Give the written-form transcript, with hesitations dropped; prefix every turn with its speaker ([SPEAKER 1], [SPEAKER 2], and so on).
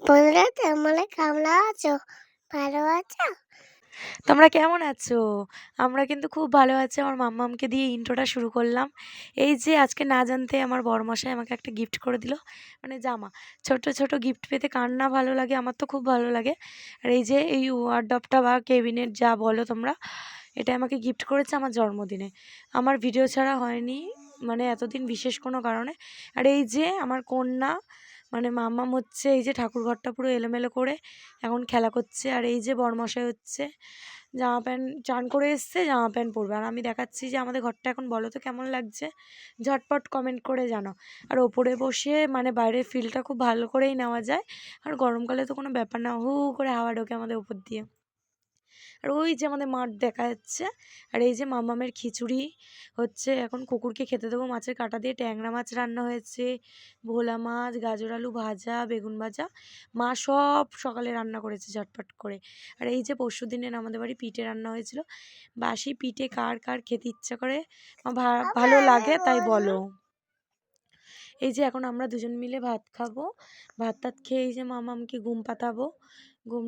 [SPEAKER 1] বন্ধুরা তোমরা কেমন আছো? ভালো আছো?
[SPEAKER 2] তোমরা কেমন আছো? আমরা কিন্তু খুব ভালো আছি। আমার মাম্মামকে দিয়ে ইন্ট্রোটা শুরু করলাম। এই যে আজকে না জানতে আমার বরমশাই আমাকে একটা গিফট করে দিল, মানে জামা। ছোট ছোট গিফট পেতে কার না ভালো লাগে? আমার তো খুব ভালো লাগে। আর এই যে এই ওয়ারড্রবটা বা কেবিনেট যা বলো তোমরা, এটা আমাকে গিফট করেছে আমার জন্মদিনে। আমার ভিডিও ছাড়া হয়নি, মানে এতদিন বিশেষ কোনো কারণে। আর এই যে আমার কন্যা, মানে মাম্মাম হচ্ছে এই যে ঠাকুরঘরটা পুরো এলোমেলো করে এখন খেলা করছে। আর এই যে বরমশাই হচ্ছে জামা প্যান্ট, চান করে এসছে, জামা প্যান্ট পরবে। আর আমি দেখাচ্ছি যে আমাদের ঘরটা এখন বলো তো কেমন লাগছে, ঝটপট কমেন্ট করে জানো। আর ওপরে বসে মানে বাইরের ফিলটা খুব ভালো করেই নেওয়া যায়। আর গরমকালে তো কোনো ব্যাপার না, হু হু করে হাওয়া ঢোকে আমাদের উপর দিয়ে। আর ওই যে আমাদের মাঠ দেখা যাচ্ছে। আর এই যে মামামের খিচুড়ি হচ্ছে, এখন কুকুরকে খেতে দেবো। মাছের কাঁটা দিয়ে ট্যাংরা মাছ রান্না হয়েছে, ভোলা মাছ, গাজর আলু ভাজা, বেগুন ভাজা। মা সব সকালে রান্না করেছে ঝটপট করে। আর এই যে পরশুদিনের আমাদের বাড়ি পিঠে রান্না হয়েছিল। বাসি পিঠে কার কার খেতে ইচ্ছা করে, ভালো লাগে তাই বলো। এই যে এখন আমরা দুজন মিলে ভাত খাবো। ভাত টাত খেয়ে এই যে মামামকে ঘুম পাতাবো। ঘুম